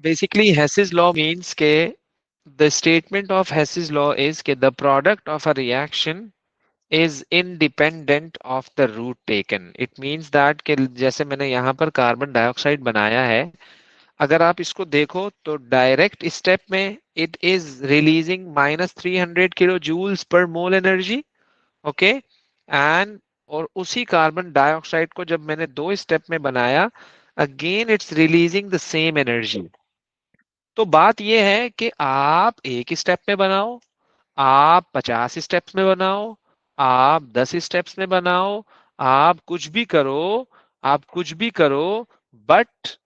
Basically Hess's law means के the statement of Hess's law is कि the product of a reaction is independent of the route taken. It means that कि जैसे मैंने यहाँ पर carbon dioxide बनाया है, अगर आप इसको देखो तो डायरेक्ट स्टेप में it is releasing -300 kilojoules per mole energy. Okay. And और उसी कार्बन डाइऑक्साइड को जब मैंने दो स्टेप में बनाया, again it's releasing the same energy. तो बात यह है कि आप एक स्टेप में बनाओ, आप 50 स्टेप्स में बनाओ, आप 10 स्टेप्स में बनाओ, आप कुछ भी करो, आप कुछ भी करो, बट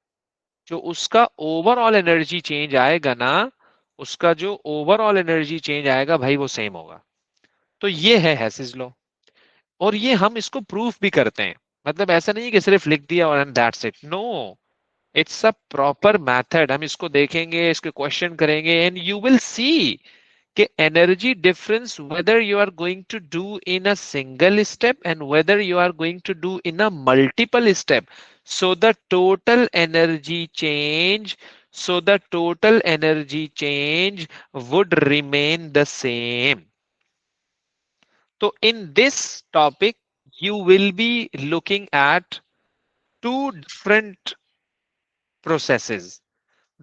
जो उसका ओवरऑल एनर्जी चेंज आएगा ना, उसका जो ओवरऑल एनर्जी चेंज आएगा भाई वो सेम होगा. तो ये है हैसेस लॉ. और ये हम इसको प्रूफ भी करते हैं. मतलब ऐसा नहीं है कि सिर्फ लिख दिया और and that's it. No, it's a proper method. हम इसको देखेंगे, इसके क्वेश्चन करेंगे एंड यू विल सी कि energy difference whether you are going to do in a single step and whether you are going to do in a multiple step, so the total energy change, would remain the same. So in this topic you will be looking at two different processes.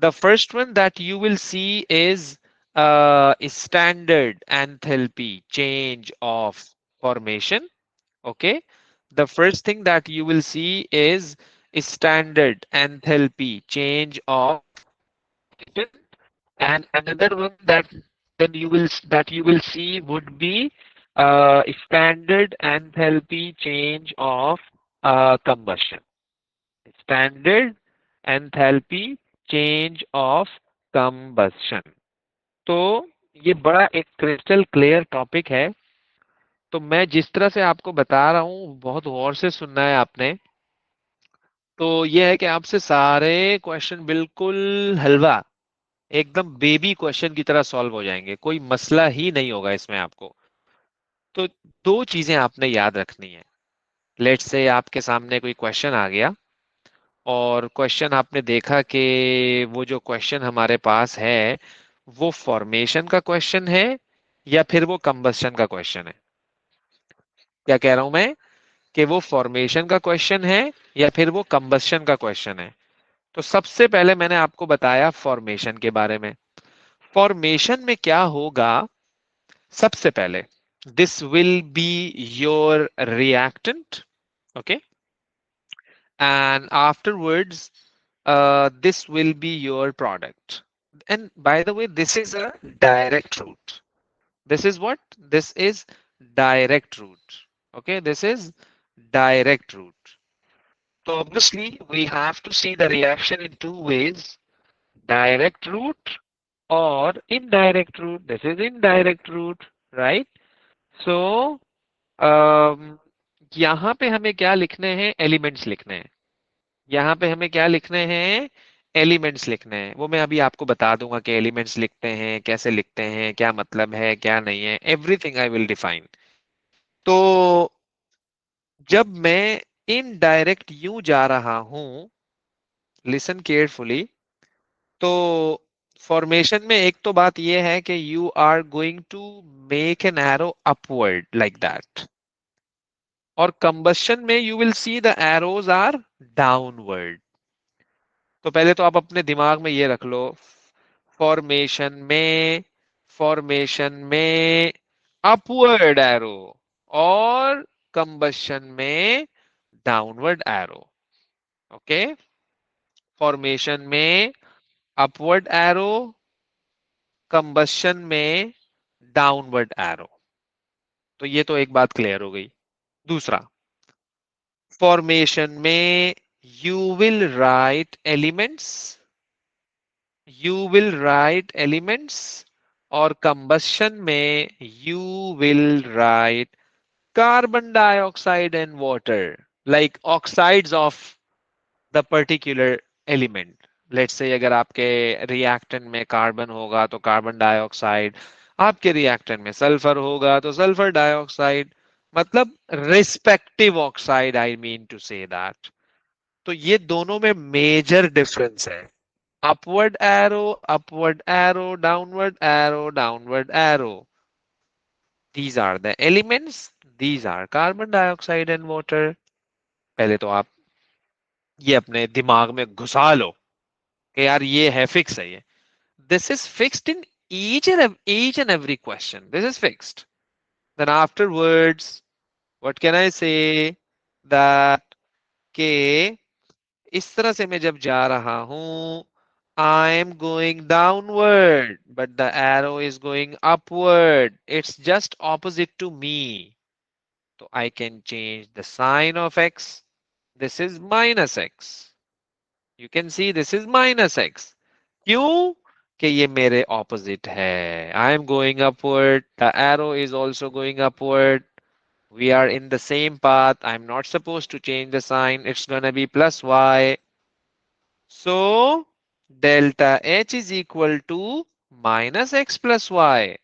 The first one that you will see is standard enthalpy change of formation. Okay. The first thing that you will see is standard enthalpy change of formation. And another one that you will see would be standard enthalpy change of combustion. Standard enthalpy change of combustion. तो ये बड़ा एक crystal clear topic है. तो मैं जिस तरह से आपको बता रहा हूँ बहुत गौर से सुनना है आपने. तो ये है कि आपसे सारे क्वेश्चन बिल्कुल हलवा, एकदम बेबी क्वेश्चन की तरह सॉल्व हो जाएंगे. कोई मसला ही नहीं होगा इसमें आपको. तो दो चीजें आपने याद रखनी है. लेट्स से आपके सामने कोई क्वेश्चन आ गया और क्वेश्चन आपने देखा कि वो जो क्वेश्चन हमारे पास है वो फॉर्मेशन का क्वेश्चन है या फिर वो कंबस्शन का क्वेश्चन है. क्या कह रहा हूं मैं? कि वो फॉर्मेशन का क्वेश्चन है या फिर वो कंबस्शन का क्वेश्चन है. तो सबसे पहले मैंने आपको बताया फॉर्मेशन के बारे में. फॉर्मेशन में क्या होगा? सबसे पहले this will be your reactant. Okay. and afterwards this will be your product. And by the way, this is a direct route. This is what? This is direct route. Okay, this is direct route. So obviously we have to see the reaction in two ways: direct route or indirect route. This is indirect route, right? So यहाँ पे हमें क्या लिखने हैं? Elements लिखने हैं. यहाँ पे हमें क्या लिखने हैं? एलिमेंट्स लिखने हैं. वो मैं अभी आपको बता दूंगा कि एलिमेंट्स लिखते हैं कैसे, लिखते हैं क्या मतलब है क्या नहीं है. Everything I will define. तो जब मैं इनडायरेक्ट यूं जा रहा हूं, लिसन केयरफुली, तो फॉर्मेशन में एक तो बात यह है कि you are going to make an arrow upward like that. और कंबस्शन में you will see the arrows are downward. तो पहले तो आप अपने दिमाग में ये रख लो, फॉर्मेशन में अपवर्ड एरो और कंबस्शन में डाउनवर्ड एरो. ओके. फॉर्मेशन में अपवर्ड एरो, कंबस्शन में डाउनवर्ड एरो. तो ये तो एक बात क्लियर हो गई. दूसरा, फॉर्मेशन में यू विल राइट एलिमेंट्स, और कंबस्शन में you will write carbon dioxide and water, like oxides of the particular element. Let's say अगर आपके रिएक्टेंट में कार्बन होगा तो कार्बन डाइऑक्साइड, आपके रिएक्टेंट में सल्फर होगा तो सल्फर डाइऑक्साइड. मतलब respective oxide, I mean to say that. तो ये दोनों में मेजर डिफरेंस है. upward arrow, downward arrow, downward arrow. These are the elements. These are carbon dioxide and water. पहले तो आप ये अपने दिमाग में घुसा लो कि यार ये है फिक्स है ये. This is fixed in each and every question. This is fixed. Then afterwards, what can I say? That के इस तरह से मैं जब जा रहा हूं, I am going downward, but the arrow is going upward. It's just opposite to me. So I can change the sign of x. This is minus x. You can see this is minus x. क्यों? कि ये मेरे opposite है. I am going upward. The arrow is also going upward. We are in the same path. I'm not supposed to change the sign. It's gonna be plus y. So delta H is equal to minus x plus y.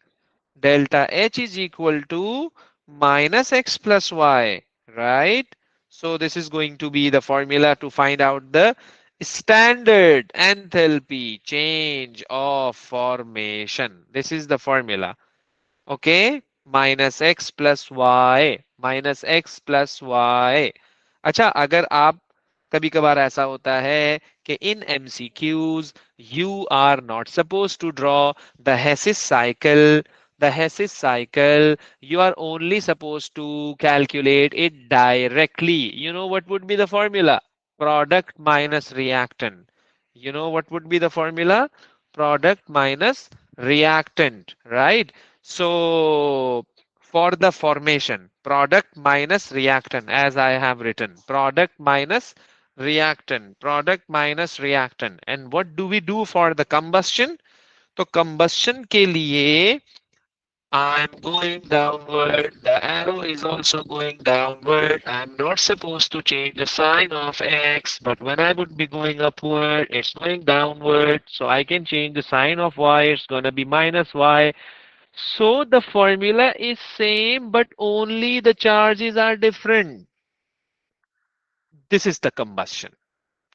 Delta H is equal to minus x plus y, right? So this is going to be the formula to find out the standard enthalpy change of formation. This is the formula. Okay, minus x plus y. अच्छा, अगर आप कभी कभार ऐसा होता है कि इन MCQs you are not suppose to draw the Hess's cycle. the Hessi's cycle, you are only supposed to calculate it directly. You know what would be the formula? Product minus reactant. You know what would be the formula? Product minus reactant, right? So for the formation, product minus reactant, as I have written, product minus reactant, product minus reactant. And what do we do for the combustion? तो combustion के लिए I'm going downward. The arrow is also going downward. I'm not supposed to change the sign of X, but when I would be going upward, it's going downward. So I can change the sign of Y. It's going to be minus Y. So the formula is same, but only the charges are different. This is the combustion.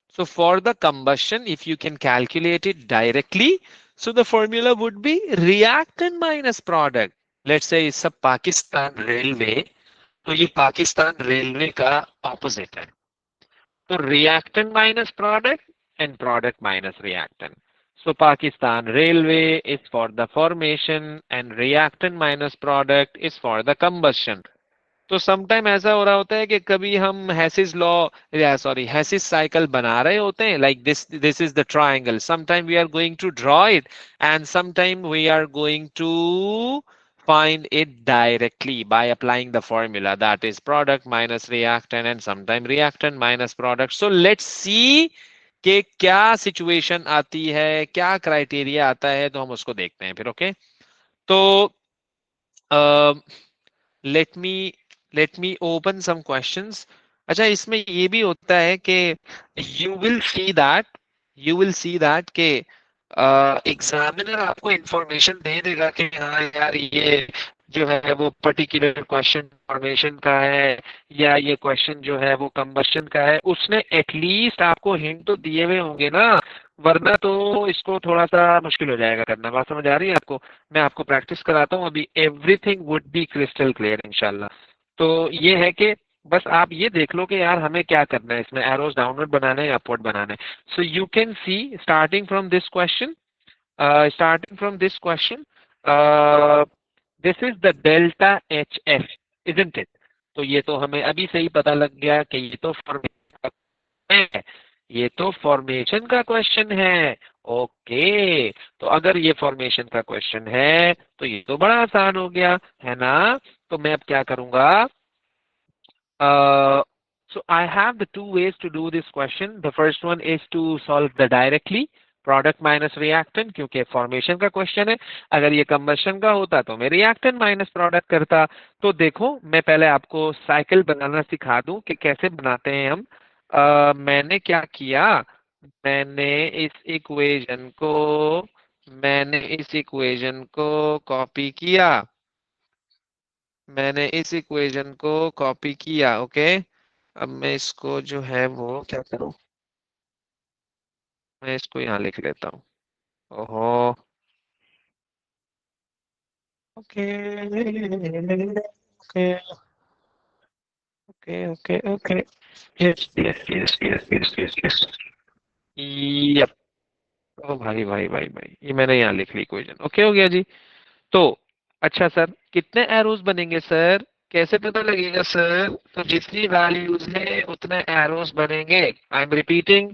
So for the combustion, if you can calculate it directly, so the formula would be reactant minus product. Let's say it's a Pakistan Railway. तो ये Pakistan railway का opposite है. तो reactant minus product and product minus reactant. So Pakistan Railway is for the formation and reactant minus product is for the combustion. तो sometime ऐसा हो रहा होता है कि कभी हम हैसिस लॉ या सॉरी हैसिस साइकिल बना रहे होते हैं like this is the triangle. Sometime we are going to draw it and sometime we are going to find it directly by applying the formula, that is product minus reactant and sometime reactant minus product. So let's see कि क्या situation आती है, क्या criteria आता है, तो हम उसको देखते हैं फिर. ओके, तो let me let me open some questions. अच्छा, इसमें ये भी होता है कि यू विल सी दैट के एग्जामिनर आपको इंफॉर्मेशन दे देगा कि हाँ यार ये जो है वो पर्टिकुलर क्वेश्चन फॉर्मेशन का है या ये क्वेश्चन जो है वो कंबशन का है. उसने एटलीस्ट आपको हिंट तो दिए हुए होंगे ना, वरना तो इसको थोड़ा सा मुश्किल हो जाएगा करना. बात समझ आ रही है आपको? मैं आपको प्रैक्टिस कराता हूँ अभी. Everything would be crystal clear इंशाल्लाह. तो ये है कि बस आप ये देख लो कि यार हमें क्या करना है इसमें, एरोज डाउनवर्ड बनाना है या अपवर्ड बनाना है. So you can see starting from this question, this is the delta H F, isn't it? तो ये तो हमें अभी से ही पता लग गया कि ये तो फॉर्मेशन है, ये तो फॉर्मेशन का क्वेश्चन है. ओके, तो अगर ये फॉर्मेशन का क्वेश्चन है तो ये तो बड़ा आसान हो गया है ना. तो मैं अब क्या करूंगा? So I have the two ways to do this question. The first one is to solve the directly product minus reactant, क्योंकि फॉर्मेशन का क्वेश्चन है. अगर ये कंबशन का होता तो मैं रिएक्टेंट माइनस प्रोडक्ट करता. तो देखो, मैं पहले आपको साइकिल बनाना सिखा दूं कि कैसे बनाते हैं हम. मैंने क्या किया, मैंने इस इक्वेशन को कॉपी किया. मैंने इस इक्वेशन को कॉपी किया. ओके, अब मैं इसको जो है वो क्या करूं, मैं इसको यहाँ लिख लेता हूँ। ओहो, okay okay okay okay okay, yes yes yes yes yes yes yes, yup. ओ भाई भाई भाई भाई, ये मैंने यहाँ लिख ली इक्वेशन, ओके हो गया जी। तो अच्छा सर, कितने एरोज बनेंगे सर, कैसे पता लगेगा सर? तो जितनी वैल्यूज है उतने एरोज बनेंगे। आई एम रिपीटिंग,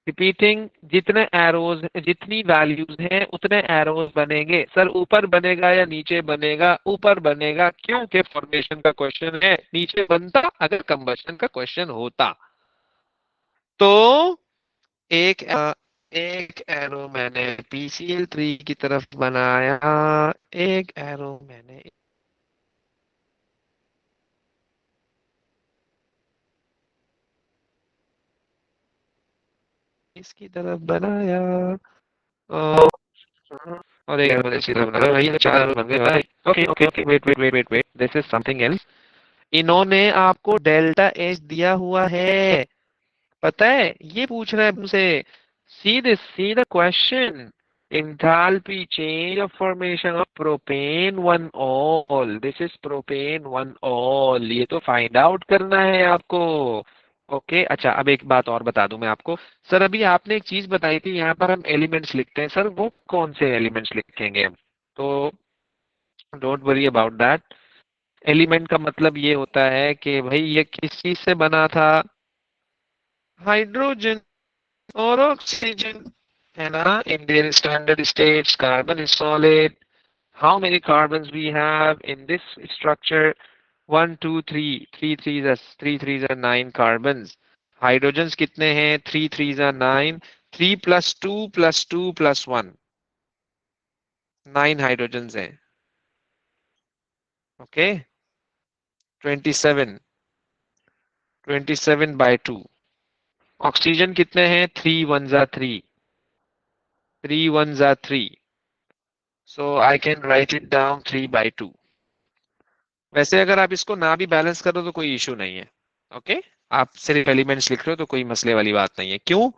रिपीटिंग, जितने एरोज, जितनी वैल्यूज हैं उतने एरोज बनेंगे। सर ऊपर बनेगा या नीचे बनेगा? ऊपर बनेगा, क्योंकि फॉर्मेशन का क्वेश्चन है। नीचे बनता अगर कंबशन का क्वेश्चन होता। तो एक एरो मैंने PCl3 की तरफ बनाया, एक एरो मैंने इसकी तरफ बनाया, और और एक एरो इसकी तरफ बनाया। भाई ये चार एरो बन गए भाई। Okay okay okay, wait wait wait wait wait, this is something else. इन्होंने आपको डेल्टा एच दिया हुआ है, पता है? ये पूछ रहा है मुझसे, see the question, enthalpy change of formation of propane one all, this is propane one all, ये तो फाइंड आउट करना है आपको। ओके अच्छा, अब एक बात और बता दूं मैं आपको। सर अभी आपने एक चीज बताई थी, यहाँ पर हम एलिमेंट्स लिखते हैं, सर वो कौन से एलिमेंट्स लिखेंगे हम? तो don't worry about that. Element का मतलब ये होता है कि भाई ये किस चीज से बना था, हाइड्रोजन और ऑक्सीजन, है ना? in their standard states carbon is solid. How many carbons we have in this structure? One, two, three. Three threes are nine carbons. Hydrogens कितने हैं? Three threes are nine. Three plus two plus one. Nine hydrogens हैं. Okay. 27. 27 by two. Oxygen कितने हैं? Three ones are three. Three ones are three. So I can write it down 3/2. वैसे अगर आप इसको ना भी बैलेंस करो तो कोई इशू नहीं है। ओके, आप सिर्फ एलिमेंट्स लिख रहे हो तो कोई मसले वाली बात नहीं है। क्यों?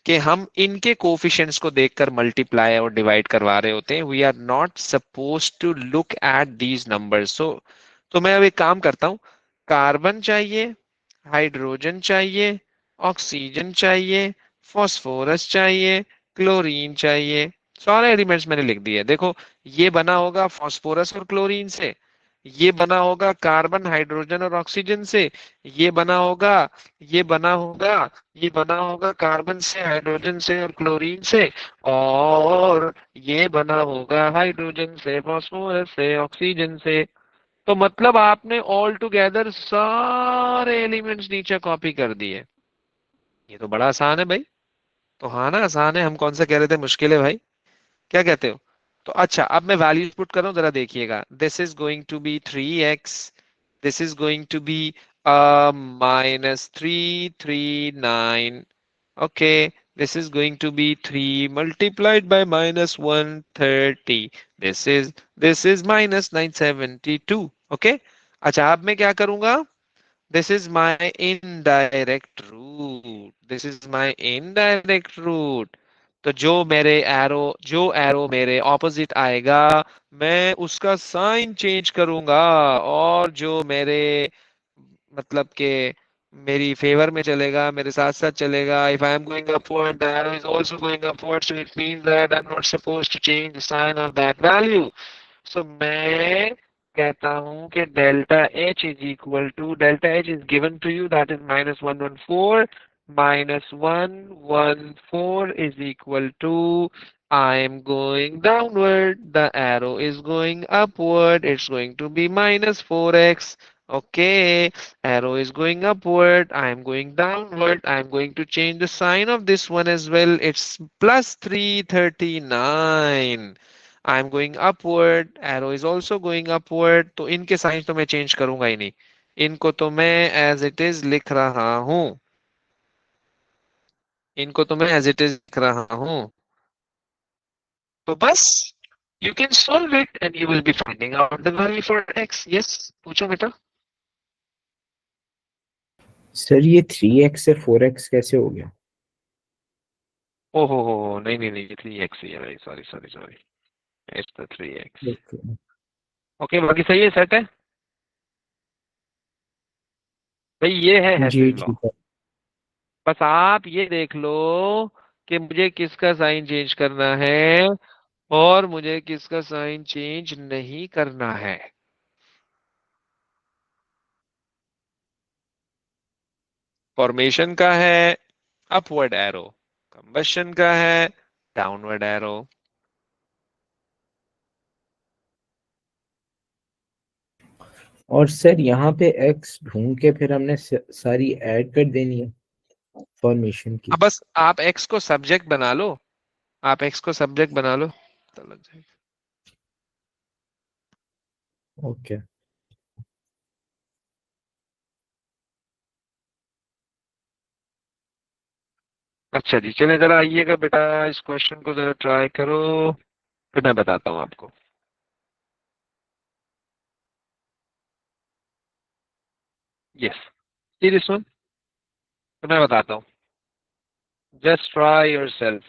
कि हम इनके कोफिशिएंट्स को देखकर मल्टीप्लाई और डिवाइड करवा रहे होते हैं। We are not suppose to look at these numbers. So तो मैं अब एक काम करता हूँ, कार्बन चाहिए, हाइड्रोजन चाहिए, ऑक्सीजन चाहिए, फॉस्फोरस चाहिए, क्लोरीन चाहिए, सारे एलिमेंट्स मैंने लिख दिए। देखो, ये बना होगा फॉस्फोरस और क्लोरीन से, ये बना होगा कार्बन हाइड्रोजन और ऑक्सीजन से, ये बना होगा, ये बना होगा, ये बना होगा कार्बन से, हाइड्रोजन से और क्लोरीन से, और ये बना होगा हाइड्रोजन से, फास्फोरस से, ऑक्सीजन से। तो मतलब आपने ऑल टुगेदर सारे एलिमेंट्स नीचे कॉपी कर दिए। ये तो बड़ा आसान है भाई। तो हाँ ना, आसान है। हम कौन सा कह रहे थे मुश्किल है भाई, क्या कहते हो? तो अच्छा, अब मैं वैल्यूज पुट कर रहा हूँ, जरा देखिएगा। This is going to be 3x, this is going to be minus 339. Okay, this is going to be 3 multiplied by minus 130. This is minus 972. Okay, अच्छा अब मैं क्या करूंगा? This is my indirect route. This is my indirect route. तो जो arrow मेरे opposite आएगा, मैं उसका साइन चेंज करूंगा, और जो मेरे मतलब के मेरी फेवर में चलेगा, मेरे साथ साथ चलेगा, if I am going upward the arrow is also going upward, so it means that I am not supposed to change the sign of that value. So मैं कहता हूं कि delta h is given to you, that is -114, -114 is equal to, I am going downward, the arrow is going upward, it's going to be -4x. Okay, arrow is going upward, I am going downward, I am going to change the sign of this one as well, it's plus 339. I am going upward, arrow is also going upward, तो इनके sign तो मैं change करूंगा ही नहीं, इनको तो मैं as it is लिख रहा हूं, इनको तो मैं एज इट इज लिख रहा हूं। तो बस, you can solve it and you will be finding out the value for x. Yes, पूछो बेटा। सर ये 3x से 4x कैसे हो गया? ओहो, नहीं नहीं नहीं, 3x ही है भाई, sorry sorry sorry, it's the 3x। Okay. Okay, बाकी सही है, सेट है भाई, ये है जी हेसिस लॉ। ठीक है। बस आप ये देख लो कि मुझे किसका साइन चेंज करना है और मुझे किसका साइन चेंज नहीं करना है। फॉर्मेशन का है अपवर्ड एरो, कंबशन का है डाउनवर्ड एरो। और सर यहाँ पे एक्स ढूंढ के फिर हमने सारी ऐड कर देनी है फॉर्मेशन की। अब बस आप एक्स को सब्जेक्ट बना लो, आप एक्स को सब्जेक्ट बना लो तो लग जाएगा। ओके। अच्छा जी, चले जरा आइएगा बेटा, इस क्वेश्चन को जरा ट्राई करो, फिर मैं बताता हूँ आपको। यस, सी दिस वन, तो मैं बताता हूँ, just try your self.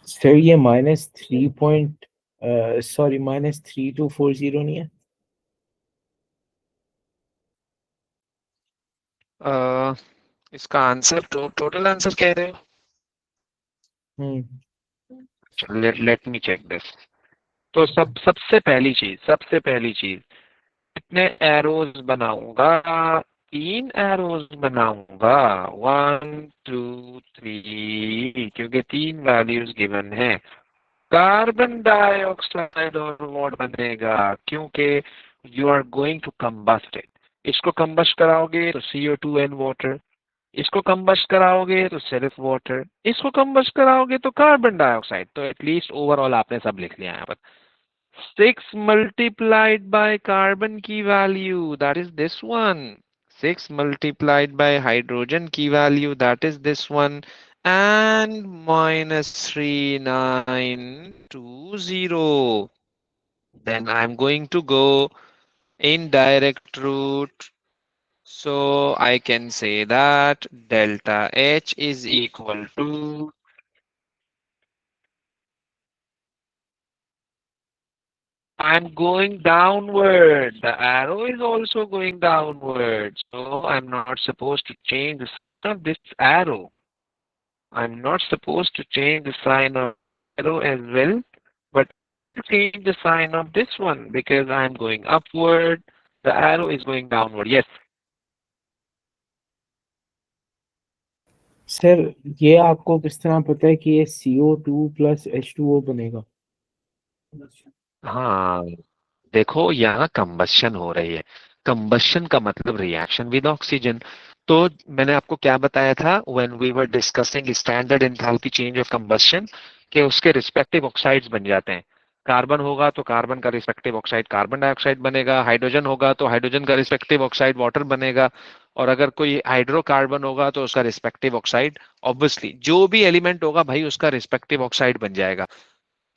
Sir ये -3 पॉइंट, सॉरी -3240 नहीं है? इसका आंसर टोटल आंसर कह रहे हो? Hmm. Let let me check this. तो सबसे पहली चीज, कितने एरोज बनाऊंगा? 3 एरोज बनाऊंगा, 1 2 3, क्योंकि 3 वैल्यूज गिवन है। कार्बन डाइऑक्साइड और वॉट बनेगा, क्योंकि you are going to combust it. इसको कम्बस्ट कराओगे तो CO2 एंड वाटर, इसको कम्बस्ट कराओगे तो सिर्फ वाटर, इसको कम्बस्ट कराओगे तो कार्बन डाइऑक्साइड। तो एटलीस्ट ओवरऑल आपने सब लिख लिया यहाँ पर। 6 multiplied by carbon की value, that is this one. 6 multiplied by hydrogen key value, that is this one. And -3920. Then I'm going to go in direct route. So I can say that delta H is equal to, I'm going downward. The arrow is also going downward. So I'm not supposed to change the sign of this arrow. I'm not supposed to change the sign of arrow as well, but change the sign of this one because I'm going upward. The arrow is going downward. Yes. Sir ये आपको किस तरह पता है कि ये CO2 + H2O बनेगा? हाँ, देखो यहाँ कंबशन हो रही है। कंबशन का मतलब रिएक्शन विद ऑक्सीजन। तो मैंने आपको क्या बताया था when we were discussing standard enthalpy change of combustion, कि उसके रिस्पेक्टिव ऑक्साइड्स बन जाते हैं। कार्बन होगा तो कार्बन का रिस्पेक्टिव ऑक्साइड कार्बन डाइऑक्साइड बनेगा, हाइड्रोजन होगा तो हाइड्रोजन का रिस्पेक्टिव ऑक्साइड वाटर बनेगा, और अगर कोई हाइड्रोकार्बन होगा तो उसका रिस्पेक्टिव ऑक्साइड, ऑब्वियसली जो भी एलिमेंट होगा भाई उसका रिस्पेक्टिव ऑक्साइड बन जाएगा।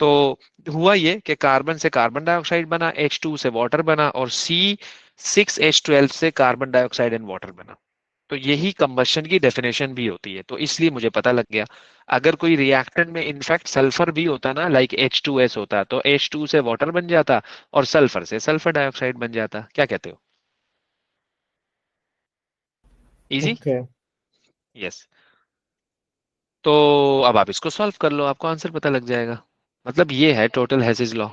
तो हुआ ये कि कार्बन से कार्बन डाइऑक्साइड बना, H2 से वाटर बना, और C6H12 से कार्बन डाइऑक्साइड एंड वाटर बना। तो यही कंबशन की डेफिनेशन भी होती है, तो इसलिए मुझे पता लग गया। अगर कोई रिएक्टेंट में इनफैक्ट सल्फर भी होता ना, लाइक H2S होता, तो H2 से वाटर बन जाता और सल्फर से सल्फर डाइऑक्साइड बन जाता। क्या कहते हो? इजी। ओके। यस। तो अब आप इसको सॉल्व कर लो, आपको आंसर पता लग जाएगा। मतलब ये है टोटल हेसिस लॉ।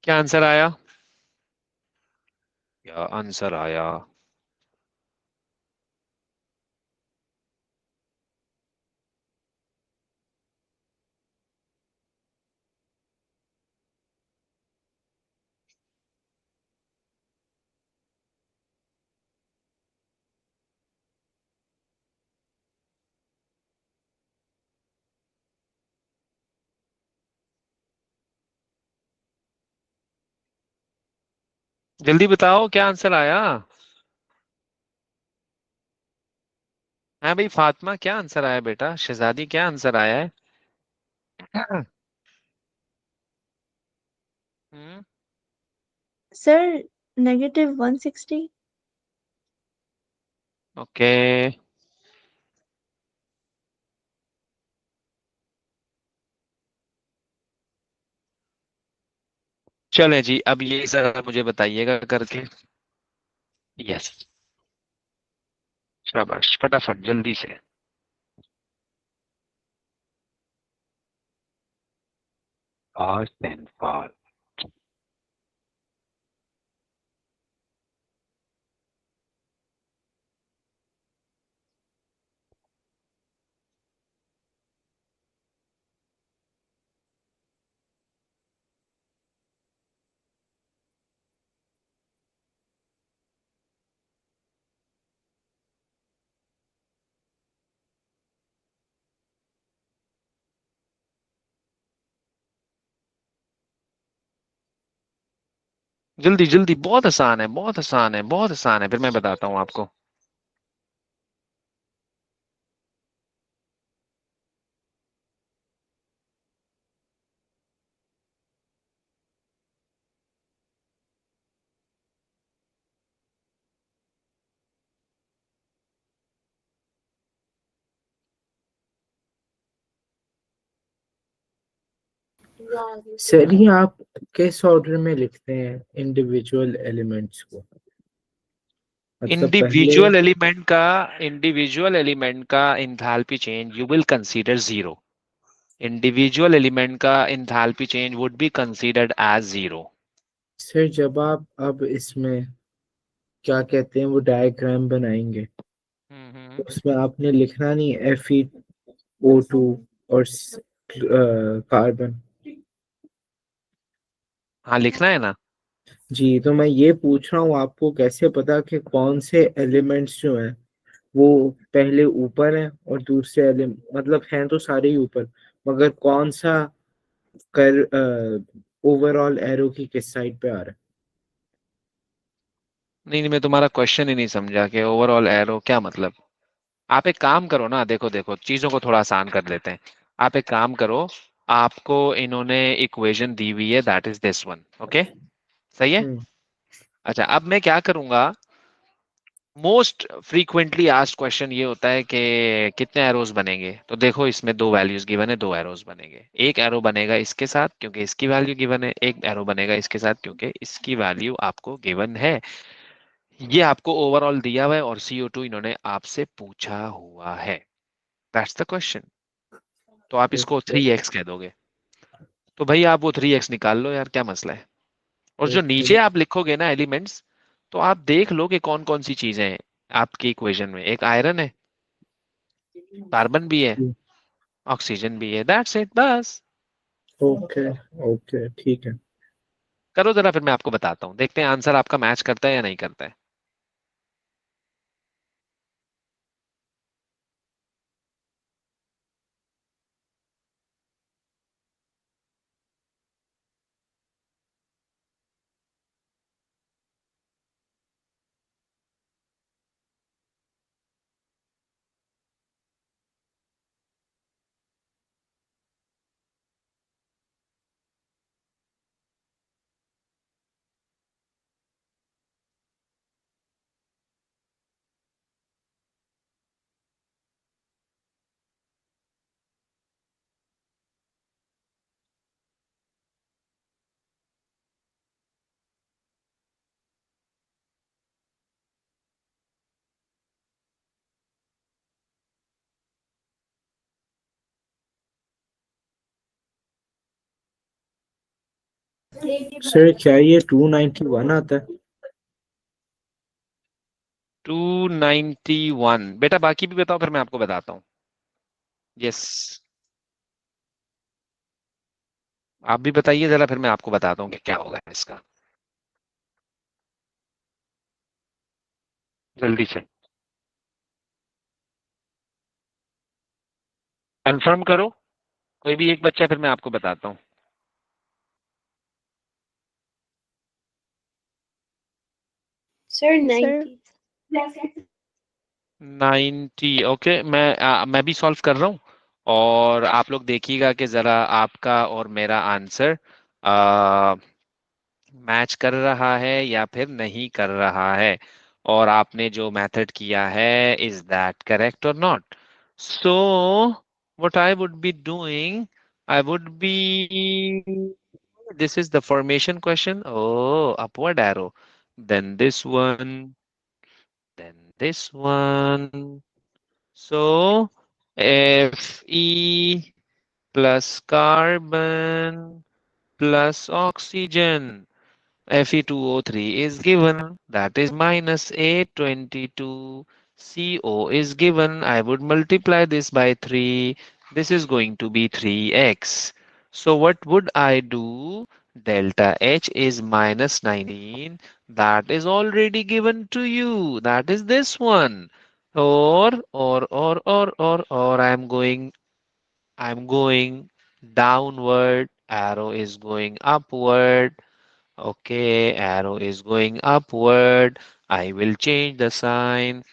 क्या आंसर आया? क्या आंसर आया? जल्दी बताओ क्या आंसर आया। हाँ भाई फातिमा, क्या आंसर आया बेटा? शहजादी, क्या आंसर आया है? हम्म। सर -160। ओके। चले जी, अब ये जरा मुझे बताइएगा करके। यस। शाबाश, फटाफट जल्दी से। Fast and fast. जल्दी जल्दी, बहुत आसान है, बहुत आसान है, बहुत आसान है, फिर मैं बताता हूँ आपको। सर ये आप किस ऑर्डर में लिखते हैं इंडिविजुअल एलिमेंट्स को? मतलब पहले। इंडिविजुअल एलिमेंट का enthalpy change you will consider zero. Individual element का enthalpy change would be considered as zero. Sir जब आप अब इसमें क्या कहते हैं वो डायग्राम बनाएंगे, तो हम्म। उसमें आपने लिखना नहीं FeO2 और कार्बन। हाँ लिखना है ना। जी, तो मैं ये पूछ रहा हूँ आपको कैसे पता कि कौन से एलिमेंट्स जो हैं वो पहले ऊपर हैं और दूसरे एलिमेंट मतलब हैं तो सारे ही ऊपर, मगर कौन सा कर ओवरऑल एरो की किस साइड पे आ रहा है? नहीं नहीं, मैं तुम्हारा क्वेश्चन ही नहीं समझा कि ओवरऑल एरो क्या मतलब। आप एक काम करो ना, देखो देखो चीजों को थोड़ा आसान कर लेते हैं। आप एक काम करो, आपको इन्होंने इक्वेशन दी हुई है, that is this one, okay? सही है। हम्म। अच्छा, अब मैं क्या करूंगा, मोस्ट फ्रीक्वेंटली आस्क्ड क्वेश्चन ये होता है कि कितने एरोज बनेंगे। तो देखो इसमें दो वैल्यूज गिवन है, दो एरोज बनेंगे। एक एरो बनेगा इसके साथ क्योंकि इसकी वैल्यू गिवन है, एक एरो बनेगा इसके साथ क्योंकि इसकी वैल्यू आपको गिवन है। ये आपको ओवरऑल दिया हुआ है और CO2 इन्होंने आपसे पूछा हुआ है। That's the question. तो आप इसको ओके। 3x कह दोगे। तो भाई आप वो 3x निकाल लो यार, क्या मसला है। और जो ओके। नीचे आप लिखोगे ना एलिमेंट्स, तो आप देख लो कि कौन कौन सी चीजें हैं आपकी इक्वेशन में। एक आयरन है, कार्बन भी है, ऑक्सीजन भी है, दैट्स इट बस। ओके। ओके ठीक है। करो जरा, फिर मैं आपको बताता हूँ, देखते हैं आंसर आपका मैच करता है या नहीं करता है। सर क्या ये 291 आता है? 291 बेटा, बाकी भी बताओ फिर मैं आपको बताता हूँ। यस, आप भी बताइए जरा, फिर मैं आपको बताता हूँ कि क्या होगा इसका। जल्दी से कंफर्म करो, कोई भी एक बच्चा, फिर मैं आपको बताता हूँ। Sir, Sir, 90. 90, ओके। मैं भी सॉल्व कर रहा हूँ, और आप लोग देखिएगा कि जरा आपका और मेरा आंसर मैच कर रहा है या फिर नहीं कर रहा है, और आपने जो मेथड किया है, इज दैट करेक्ट और not. So what I would be doing, I would be, this is the formation question. Oh, upward arrow, then this one, then this one. So Fe plus carbon plus oxygen, Fe2O3 is given, that is minus 822. CO is given, I would multiply this by 3. This is going to be 3x. So what would I do? Delta H is minus 19. That is already given to you. That is this one. Or I'm going downward. Arrow is going upward. Okay, arrow is going upward. I will change the sign.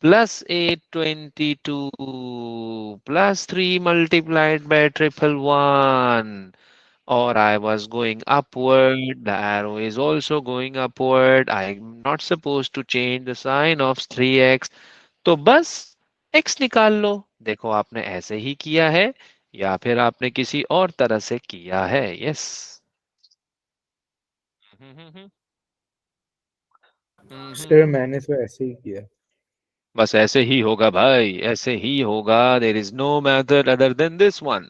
Plus 822 plus 3 multiplied by triple one. Or I was going upward. The arrow is also going upward. I'm not supposed to change the sign of 3x. तो बस x निकाल लो। देखो आपने ऐसे ही किया है या फिर आपने किसी और तरह से किया है। यस। सर मैंने तो ऐसे ही किया। बस ऐसे ही होगा भाई, ऐसे ही होगा। There is no method other than this one.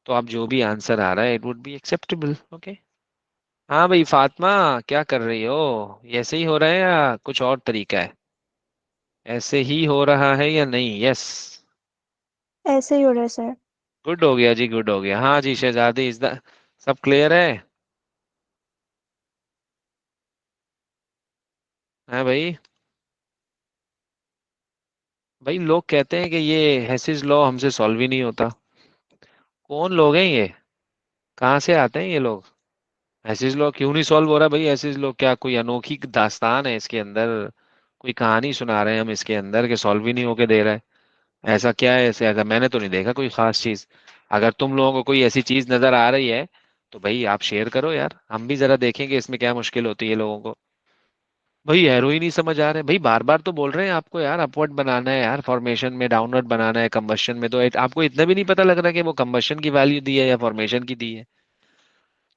तो आप जो भी आंसर आ रहा है, it would be acceptable. Okay. हाँ भाई फातिमा, क्या कर रही हो? ये ऐसे ही हो रहा है या कुछ और तरीका है? ऐसे ही हो रहा है या नहीं? यस। ऐसे ही हो रहा है सर। गुड हो गया जी, गुड हो गया। हाँ जी शहजादी, इज द सब क्लियर है भाई? भाई लोग कहते हैं कि ये हेसिस लॉ हमसे सॉल्व ही नहीं होता। कौन लोग हैं ये? कहाँ से आते हैं ये लोग? हेसिस लॉ क्यों नहीं सॉल्व हो रहा भाई? हेसिस लॉ क्या कोई अनोखी दास्तान है इसके अंदर? कोई कहानी सुना रहे हैं हम इसके अंदर के सॉल्व ही नहीं होके दे रहा है? ऐसा क्या है? ऐसा मैंने तो नहीं देखा कोई खास चीज। अगर तुम लोगों को कोई ऐसी चीज नजर आ रही है, तो भाई आप शेयर करो यार, हम भी जरा देखेंगे इसमें क्या मुश्किल होती है लोगों को। भाई एरो ही नहीं समझ आ रहे भाई, बार बार तो बोल रहे हैं आपको यार, अपवर्ड बनाना है यार, फॉर्मेशन में डाउनवर्ड बनाना है, कंबशन में तो आपको इतना भी नहीं पता लग रहा कि वो कंबशन की वैल्यू दी है या फॉर्मेशन की दी है।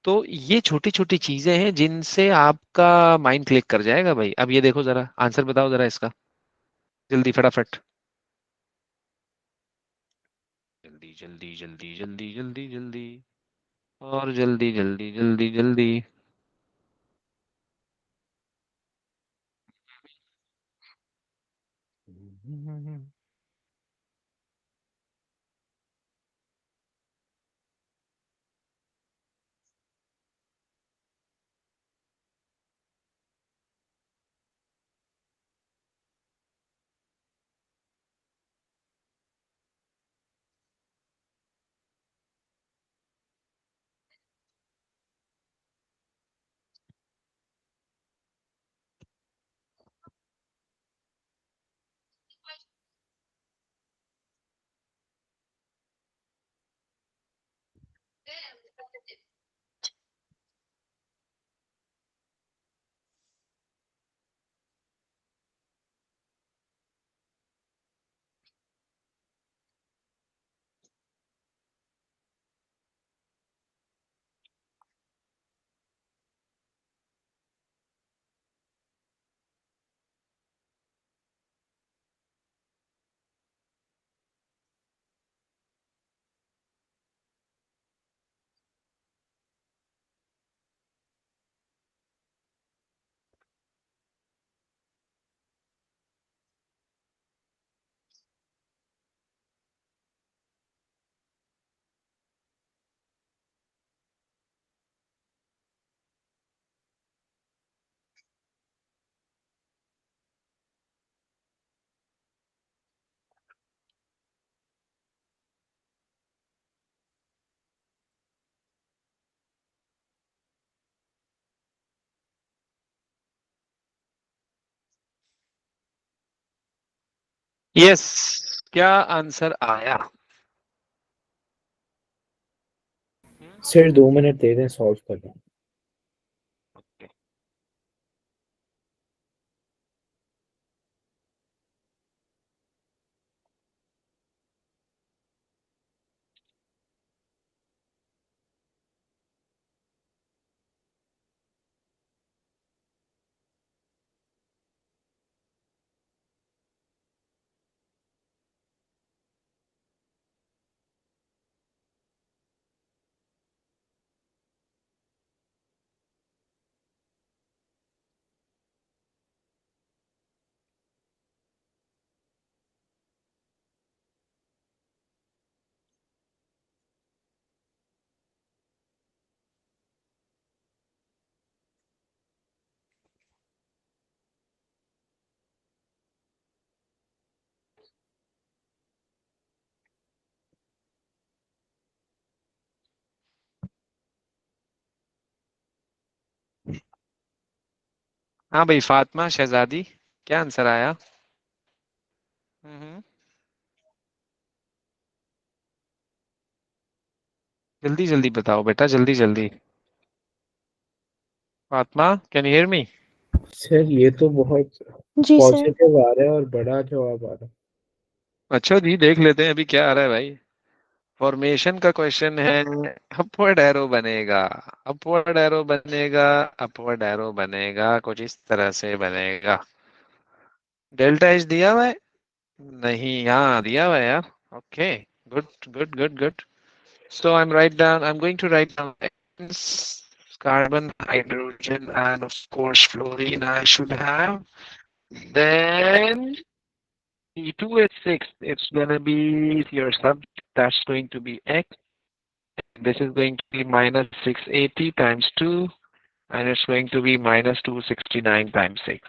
तो ये छोटी छोटी चीजें हैं जिनसे आपका माइंड क्लिक कर जाएगा भाई। अब ये देखो जरा, आंसर बताओ जरा इसका, जल्दी फटाफट। जल्दी जल्दी जल्दी जल्दी जल्दी जल्दी। और जल्दी जल्दी जल्दी जल्दी। यस, क्या आंसर आया? सर 2 मिनट दे दें, सॉल्व कर रहा हूँ। Okay. हाँ भाई, फातिमा शहजादी, क्या आंसर आया? हम्म। जल्दी जल्दी बताओ बेटा, जल्दी जल्दी। Fatima, can you hear me? Sir ये तो बहुत जी सर। पॉजिटिव आ रहा है और बड़ा जवाब आ रहा है। अच्छा जी, देख लेते हैं अभी क्या आ रहा है भाई। फॉर्मेशन का क्वेश्चन है। अपवर्ड एरो बनेगा, अपवर्ड एरो बनेगा, अपवर्ड एरो बनेगा, कुछ इस तरह से बनेगा। डेल्टा एच दिया हुआ है? नहीं, यहाँ दिया हुआ है यार। Okay, good good good good. So I'm going to write down atoms, carbon, hydrogen, and of course fluorine I should have. Then C2H6, it's gonna be your subject. That's going to be X. This is going to be minus 680 times 2, and it's going to be minus 269 times 6.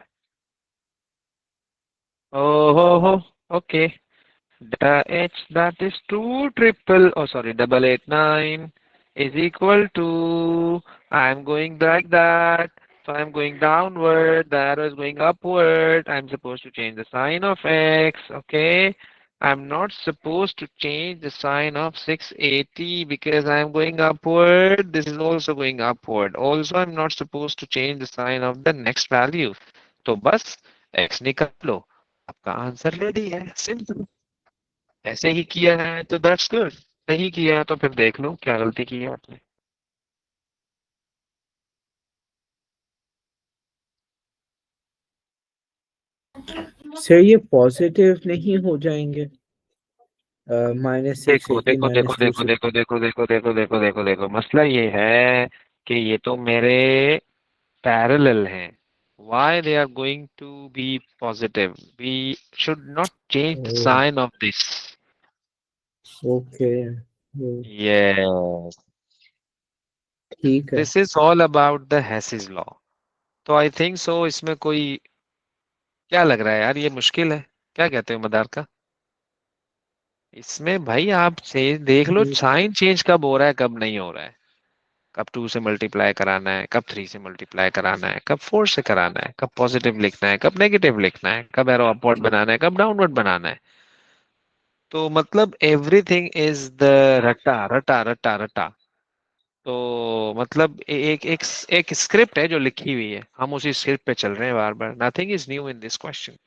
Oh, okay. Delta H, that is 889 is equal to, I'm going like that, so I'm going downward, the arrow is going upward, I'm supposed to change the sign of X, okay? I'm not supposed to change the sign of 680 because I'm going upward, this is also going upward. Also, I'm not supposed to change the sign of the next value. तो बस X निकाल लो, आपका answer ready है, simple. ऐसे ही किया है तो that's good, नहीं किया है तो फिर देख लो क्या गलती की है आपने। सर ये पॉजिटिव नहीं हो जाएंगे? माइनस देखो 680 देखो देखो माइनस देखो 260। देखो देखो देखो देखो देखो देखो देखो मसला ये है कि ये तो मेरे पैरेलल हैं. Why they are going to be positive? We should not change the sign of this. Okay, Yes. ठीक है। This is all about the Hess's law. तो आई थिंक सो इसमें कोई क्या लग रहा है यार, ये मुश्किल है. क्या कहते हो मदार का? इसमें भाई आप से देख लो साइन चेंज कब हो रहा है कब नहीं हो रहा है. कब 2 से मल्टीप्लाई कराना है, कब 3 से मल्टीप्लाई कराना है, कब 4 से कराना है, कब पॉजिटिव लिखना है, कब नेगेटिव लिखना है, कब एरो अपवर्ड बनाना है, कब डाउनवर्ड बनाना है. तो मतलब एवरीथिंग इज द रटा रटा रटा रटा. तो मतलब एक एक एक स्क्रिप्ट है जो लिखी हुई है, हम उसी स्क्रिप्ट पे चल रहे हैं बार बार. Nothing is new in this question.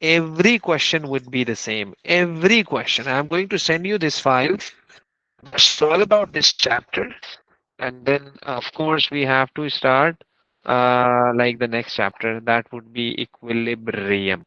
Every question would be the same. Every question. I'm going to send you this file. It's all about this chapter. And then, of course, we have to start like the next chapter. That would be equilibrium.